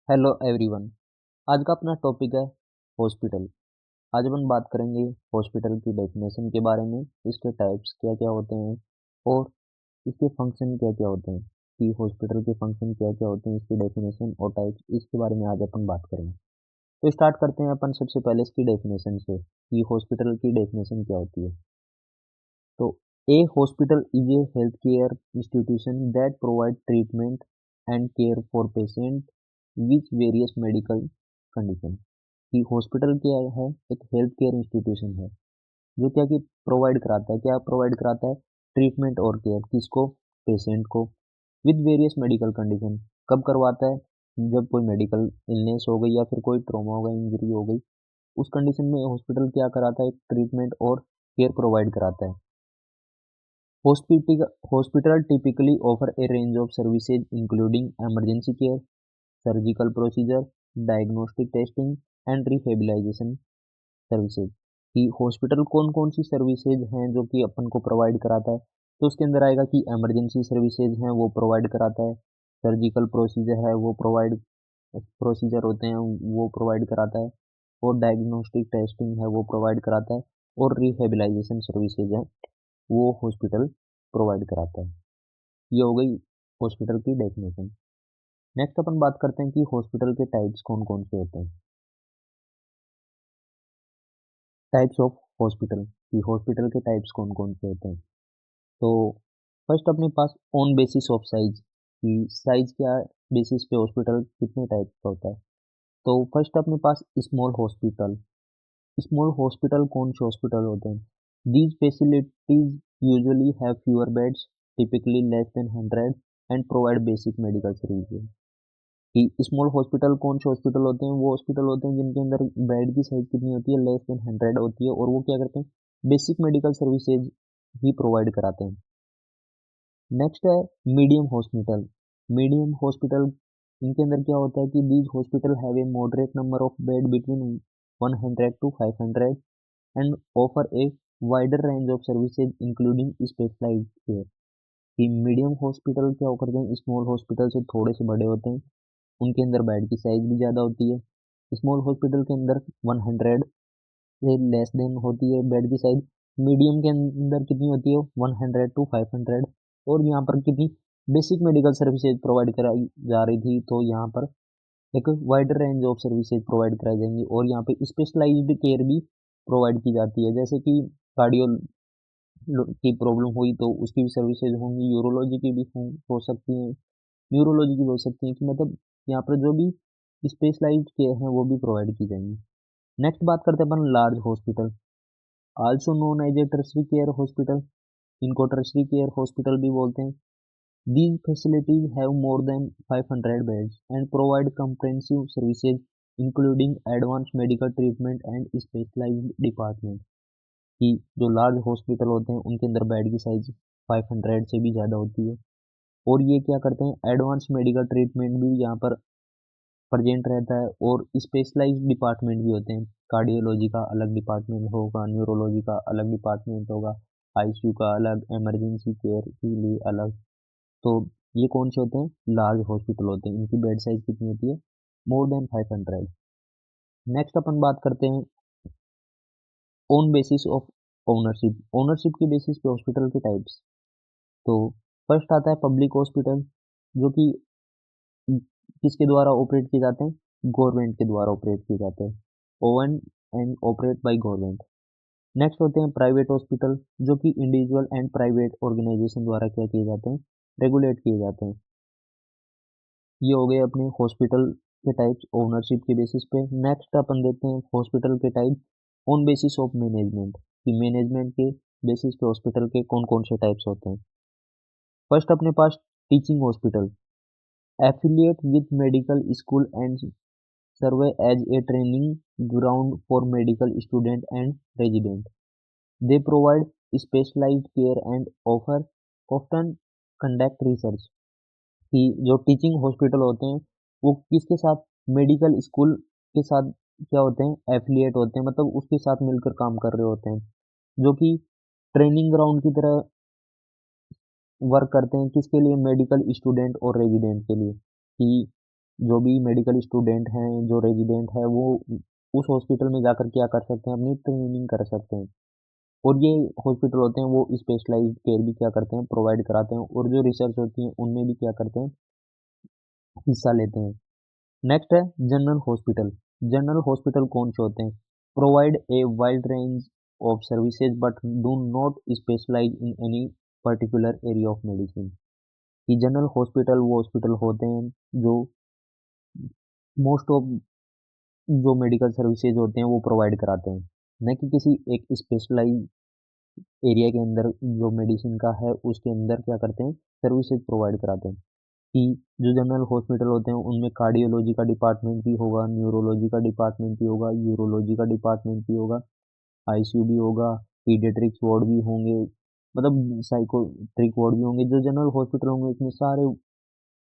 Hello everyone. आज का अपना टॉपिक है हॉस्पिटल। आज अपन बात करेंगे हॉस्पिटल की डेफिनेशन के बारे में, इसके टाइप्स क्या क्या होते हैं और इसके फंक्शन क्या क्या होते हैं, कि हॉस्पिटल के फंक्शन क्या क्या होते हैं, इसकी डेफिनेशन और टाइप्स, इसके बारे में आज अपन बात करेंगे। तो स्टार्ट करते हैं अपन सबसे पहले इसकी डेफिनेशन से कि हॉस्पिटल की डेफिनेशन क्या होती है। तो a hospital is a health care institution that provide treatment and care for patient with various medical condition. कि हॉस्पिटल क्या है, एक हेल्थ केयर इंस्टीट्यूशन है जो क्या कि प्रोवाइड कराता है, क्या प्रोवाइड कराता है, ट्रीटमेंट और केयर किसको, पेशेंट को, विद वेरियस मेडिकल कंडीशन। कब करवाता है, जब कोई मेडिकल इलनेस हो गई या फिर कोई ट्रॉमा हो गई, इंजरी हो गई, उस कंडीशन में हॉस्पिटल क्या कराता है, ट्रीटमेंट और केयर प्रोवाइड कराता है। Hospital typically offer a range of services including emergency care, surgical procedure, diagnostic testing and rehabilitation services. कि हॉस्पिटल कौन कौन सी सर्विसेज हैं जो कि अपन को प्रोवाइड कराता है, तो उसके अंदर आएगा कि इमरजेंसी सर्विसेज हैं वो प्रोवाइड कराता है, सर्जिकल प्रोसीजर है वो प्रोसीजर होते हैं वो प्रोवाइड कराता है, और डायग्नोस्टिक टेस्टिंग है वो प्रोवाइड कराता है, और रिहेबिलाइजेशन सर्विसेज है वो हॉस्पिटल प्रोवाइड कराता है। ये हो गई हॉस्पिटल की डेफिनेशन। नेक्स्ट अपन बात करते हैं कि हॉस्पिटल के टाइप्स कौन कौन से होते हैं। टाइप्स ऑफ हॉस्पिटल, कि हॉस्पिटल के टाइप्स कौन कौन से होते हैं। तो फर्स्ट अपने pass on basis of size, कि साइज क्या बेसिस पे हॉस्पिटल कितने टाइप का होता है। तो फर्स्ट अपने पास स्मॉल हॉस्पिटल। स्मॉल हॉस्पिटल कौन से हॉस्पिटल होते हैं, these facilities usually have fewer beds, typically less than 100 and provide basic medical services. कि स्मॉल हॉस्पिटल कौन से हॉस्पिटल होते हैं, वो हॉस्पिटल होते हैं जिनके अंदर बेड की साइज कितनी होती है, लेस देन 100 होती है, और वो क्या करते हैं, बेसिक मेडिकल सर्विसेज ही प्रोवाइड कराते हैं। नेक्स्ट है मीडियम हॉस्पिटल। मीडियम हॉस्पिटल, इनके अंदर क्या होता है कि these hospital have a moderate number of bed between 100 to 500 and offer a wider range of services including specialized care. कि मीडियम हॉस्पिटल क्या करते हैं, स्मॉल हॉस्पिटल से थोड़े से बड़े होते हैं, उनके अंदर बेड की साइज भी ज़्यादा होती है। स्मॉल हॉस्पिटल के अंदर 100 से लेस देन होती है बेड की साइज। मीडियम के अंदर कितनी होती है, 100 to 500। और यहाँ पर कितनी बेसिक मेडिकल सर्विसेज प्रोवाइड कराई जा रही थी, तो यहाँ पर एक wider range of services provide कराई जाएंगी, और यहाँ पे स्पेशलाइज्ड केयर भी प्रोवाइड की जाती है, जैसे कि कार्डियो की प्रॉब्लम हुई तो उसकी भी सर्विसेज होंगी, यूरोलॉजी की भी हो सकती हैं, न्यूरोलॉजी की भी हो सकती हैं, कि मतलब यहाँ पर जो भी स्पेशलाइज्ड केयर है वो भी प्रोवाइड की जाएंगी। नेक्स्ट बात करते हैं अपन large hospital, also known as a tertiary care hospital. इनको टर्शरी केयर हॉस्पिटल भी बोलते हैं। These facilities have more than 500 beds and provide comprehensive services including advance medical treatment and specialised department. कि जो लार्ज हॉस्पिटल होते हैं उनके अंदर बेड की साइज 500 से भी ज़्यादा होती है, और ये क्या करते हैं, एडवांस मेडिकल ट्रीटमेंट भी यहाँ पर प्रेजेंट रहता है, और स्पेशलाइज्ड डिपार्टमेंट भी होते हैं। कार्डियोलॉजी का अलग डिपार्टमेंट होगा, न्यूरोलॉजी का अलग डिपार्टमेंट होगा, आईसीयू का अलग, इमरजेंसी केयर के लिए अलग। तो ये कौन से होते हैं, लार्ज हॉस्पिटल होते हैं, इनकी बेड साइज कितनी होती है, मोर देन 500। नेक्स्ट अपन बात करते हैं own basis of ownership. Ownership के बेसिस पे हॉस्पिटल के टाइप्स। तो फर्स्ट आता है पब्लिक हॉस्पिटल, जो कि किसके द्वारा ऑपरेट किए जाते हैं, गवर्नमेंट के द्वारा ऑपरेट किए जाते हैं, oven and operate by government. Next होते हैं प्राइवेट हॉस्पिटल, जो कि इंडिविजुअल एंड प्राइवेट ऑर्गेनाइजेशन द्वारा क्या किए जाते हैं, रेगुलेट किए जाते हैं। ये हो गए अपने हॉस्पिटल के टाइप्स ओनरशिप के बेसिस पे। नेक्स्ट अपन देखते हैं हॉस्पिटल के type on basis of management, कि मैनेजमेंट के बेसिस पे हॉस्पिटल के कौन कौन से टाइप्स होते हैं। फर्स्ट अपने पास teaching hospital, affiliate with medical school and serve as a training ground for medical student and resident. They provide specialized care and offer often conduct research। कि जो टीचिंग हॉस्पिटल होते हैं वो किसके साथ, मेडिकल स्कूल के साथ क्या होते हैं, एफिलिएट होते हैं, मतलब उसके साथ मिलकर काम कर रहे होते हैं, जो कि ट्रेनिंग ग्राउंड की तरह वर्क करते हैं, किसके लिए, मेडिकल स्टूडेंट और रेजिडेंट के लिए। कि जो भी मेडिकल स्टूडेंट हैं, जो रेजिडेंट है, वो उस हॉस्पिटल में जाकर क्या कर सकते हैं, अपनी ट्रेनिंग कर सकते हैं। और ये हॉस्पिटल होते हैं वो स्पेशलाइज्ड केयर भी क्या करते हैं, प्रोवाइड कराते हैं, और जो रिसर्च होती है उनमें भी क्या करते हैं, हिस्सा लेते हैं। नेक्स्ट है जनरल हॉस्पिटल। जनरल हॉस्पिटल कौन से होते हैं? Provide a wide range of services but do not specialize in any particular area of medicine. कि जनरल हॉस्पिटल वो हॉस्पिटल होते हैं जो मोस्ट ऑफ जो मेडिकल सर्विसेज होते हैं वो प्रोवाइड कराते हैं, न कि किसी एक स्पेशलाइज एरिया के अंदर जो मेडिसिन का है उसके अंदर क्या करते हैं, सर्विसेज प्रोवाइड कराते हैं। कि जो जनरल हॉस्पिटल होते हैं उनमें कार्डियोलॉजी का डिपार्टमेंट भी होगा, न्यूरोलॉजी का डिपार्टमेंट भी होगा, यूरोलॉजी का डिपार्टमेंट भी होगा, आईसीयू भी होगा, पीडियाट्रिक्स वार्ड भी होंगे, मतलब साइकोट्रिक वार्ड भी होंगे। जो जनरल हॉस्पिटल होंगे उसमें सारे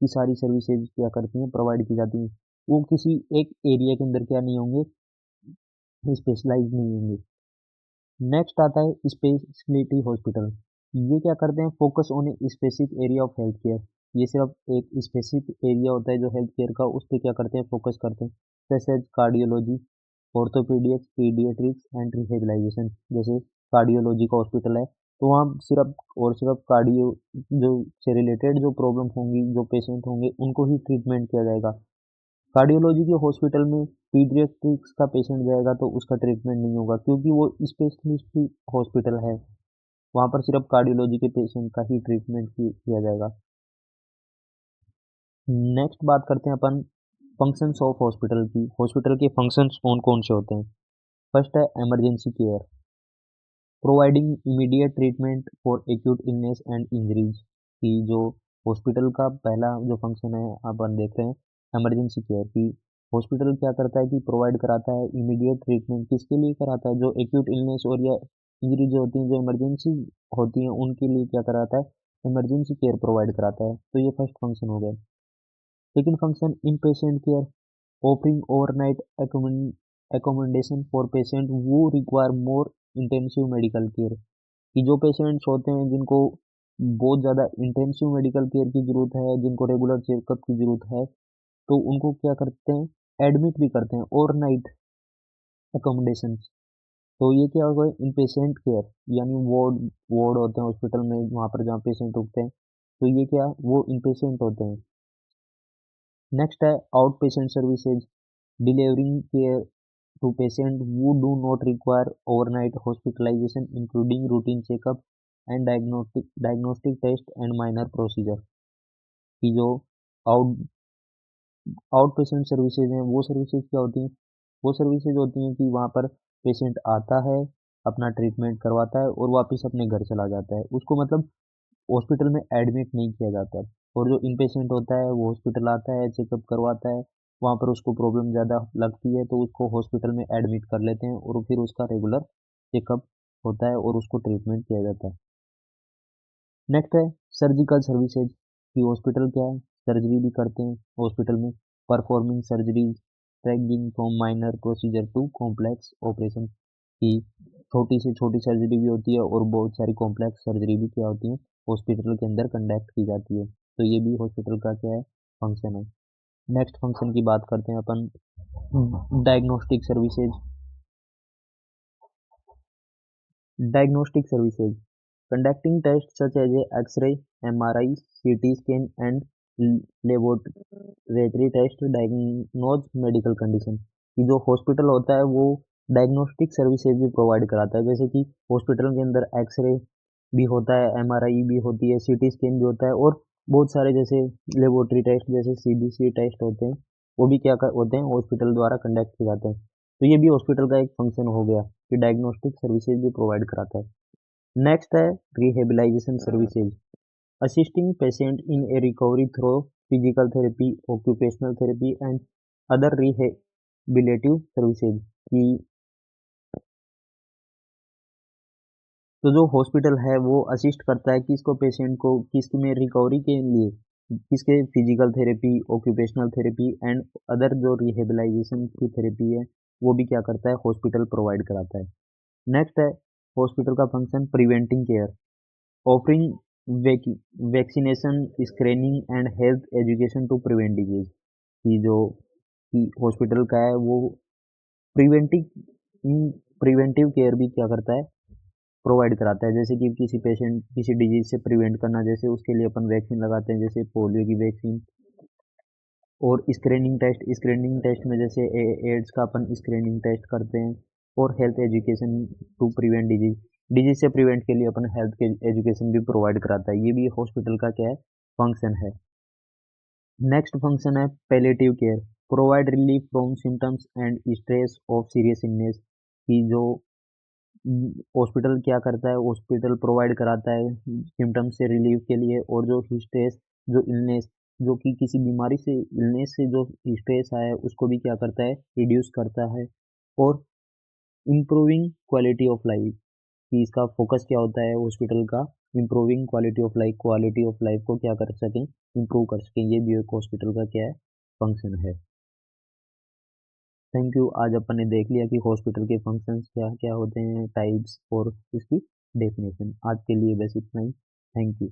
की सारी सर्विसेज क्या करती हैं, प्रोवाइड की जाती हैं। वो किसी एक एरिया के अंदर क्या नहीं होंगे, स्पेशलाइज नहीं होंगे। नेक्स्ट आता है स्पेशलिटी हॉस्पिटल। ये क्या करते हैं, focus on a specific area of health care. ये सिर्फ एक स्पेसिफिक एरिया होता है जो हेल्थ केयर का, उस पर क्या करते हैं, फोकस करते हैं। जैसे कार्डियोलॉजी, ऑर्थोपीडिक्स, पीडियाट्रिक्स एंड रिहेबिलाइजेशन। जैसे कार्डियोलॉजी का हॉस्पिटल है तो वहाँ सिर्फ और सिर्फ कार्डियो जो से रिलेटेड जो प्रॉब्लम होंगी, जो पेशेंट होंगे उनको ही ट्रीटमेंट किया जाएगा। कार्डियोलॉजी के हॉस्पिटल में पीडियाट्रिक्स का पेशेंट जाएगा तो उसका ट्रीटमेंट नहीं होगा, क्योंकि वो स्पेशलिस्ट हॉस्पिटल है, वहाँ पर सिर्फ कार्डियोलॉजी के पेशेंट का ही ट्रीटमेंट किया जाएगा। नेक्स्ट बात करते हैं अपन फंक्शंस ऑफ हॉस्पिटल की। हॉस्पिटल के फंक्शंस कौन कौन से होते हैं? फर्स्ट है emergency care, providing immediate treatment for acute illness and injuries. की जो हॉस्पिटल का पहला जो फंक्शन है अपन देख रहे हैं इमरजेंसी केयर की। हॉस्पिटल क्या करता है कि प्रोवाइड कराता है इमीडिएट ट्रीटमेंट, किसके लिए कराता है, जो एक्यूट इलनेस और या इंजरी जो होती है, जो इमरजेंसी होती है उनके लिए क्या कराता है, इमरजेंसी केयर प्रोवाइड कराता है। तो ये फर्स्ट फंक्शन हो गया। Second function in patient care, offering overnight accommodation for patient who require more intensive medical care। कि जो पेशेंट्स होते हैं जिनको बहुत ज़्यादा इंटेंसिव मेडिकल केयर की ज़रूरत है, जिनको रेगुलर चेकअप की ज़रूरत है, तो उनको क्या करते हैं, एडमिट भी करते हैं ओवरनाइट एकोमोडेशन। तो ये क्या होगा, इन पेशेंट केयर, यानी वार्ड वार्ड होते हैं हॉस्पिटल में वहाँ पर जहाँ पेशेंट रुकते हैं, तो ये क्या, वो इन पेशेंट होते हैं। नेक्स्ट है out patient services, delivering care to patients who do not require overnight hospitalization, including routine checkup and diagnostic test and minor procedure। कि जो आउट आउट पेशेंट सर्विसेज हैं, वो सर्विसेज क्या होती हैं, वो सर्विसेज होती हैं कि वहाँ पर पेशेंट आता है, अपना ट्रीटमेंट करवाता है और वापस अपने घर चला जाता है, उसको मतलब हॉस्पिटल में एडमिट नहीं किया जाता। और जो इन पेशेंट होता है वो हॉस्पिटल आता है, चेकअप करवाता है, वहाँ पर उसको प्रॉब्लम ज़्यादा लगती है तो उसको हॉस्पिटल में एडमिट कर लेते हैं और फिर उसका रेगुलर चेकअप होता है और उसको ट्रीटमेंट किया जाता है। नेक्स्ट है सर्जिकल सर्विसेज। कि हॉस्पिटल क्या है, सर्जरी भी करते हैं हॉस्पिटल में, performing surgery ranging from minor procedure to complex operation. की छोटी से छोटी सर्जरी भी होती है और बहुत सारी कॉम्प्लेक्स सर्जरी भी क्या होती है, हॉस्पिटल के अंदर कंडक्ट की जाती है। तो ये भी हॉस्पिटल का क्या है, फंक्शन है। नेक्स्ट फंक्शन की बात करते हैं अपन, diagnostic services. Diagnostic services, conducting tests such as X-ray, MRI, CT scan and laboratory test to diagnose medical condition। कि जो हॉस्पिटल होता है वो डायग्नोस्टिक सर्विसेज भी प्रोवाइड कराता है, जैसे कि हॉस्पिटल के अंदर एक्सरे भी होता है, एमआरआई भी होती है, सीटी स्कैन भी होता है, और बहुत सारे जैसे लेबोरेटरी टेस्ट जैसे सीबीसी टेस्ट होते हैं, वो भी होते हैं हॉस्पिटल द्वारा कंडक्ट किए जाते हैं। तो ये भी हॉस्पिटल का एक फंक्शन हो गया कि डायग्नोस्टिक सर्विसेज भी प्रोवाइड कराता है। नेक्स्ट है rehabilitation services, assisting patient in a recovery through physical therapy, occupational therapy and other rehabilitative services. की तो जो हॉस्पिटल है वो असिस्ट करता है किसको, पेशेंट को, किसकी में रिकवरी के लिए, किसके physical therapy, occupational therapy and other जो रिहेबिलाइजेशन की थेरेपी है वो भी क्या करता है, हॉस्पिटल प्रोवाइड कराता है। नेक्स्ट है हॉस्पिटल का function preventing care, offering vaccination, screening and health education to prevent disease. कि जो कि हॉस्पिटल का है वो प्रिवेंटिव प्रिवेंटिव केयर भी क्या करता है, प्रोवाइड कराता है। जैसे कि किसी पेशेंट किसी डिजीज से प्रिवेंट करना, जैसे उसके लिए अपन वैक्सीन लगाते हैं, जैसे पोलियो की वैक्सीन। और स्क्रीनिंग टेस्ट में जैसे एड्स का अपन स्क्रीनिंग टेस्ट करते हैं। और health education to prevent disease, disease से प्रिवेंट के लिए अपन हेल्थ के एजुकेशन भी प्रोवाइड कराता है। ये भी हॉस्पिटल का क्या है, फंक्शन है। नेक्स्ट फंक्शन है palliative care, provide relief from symptoms and stress of serious illness. की जो हॉस्पिटल क्या करता है, हॉस्पिटल प्रोवाइड कराता है सिम्टम्स से रिलीफ के लिए, और जो स्ट्रेस, जो इलनेस, जो कि किसी बीमारी से, इलनेस से जो स्ट्रेस आया है उसको भी क्या करता है, रिड्यूस करता है। और इम्प्रूविंग क्वालिटी ऑफ लाइफ, कि इसका फोकस क्या होता है हॉस्पिटल का, improving quality of life, quality of life को क्या कर सकें, इम्प्रूव कर सकें। ये भी एक हॉस्पिटल का क्या है, फंक्शन है। Thank you. आज अपन ने देख लिया कि हॉस्पिटल के फंक्शंस क्या क्या होते हैं, टाइप्स और इसकी डेफिनेशन। आज के लिए बस इतना ही। Thank you.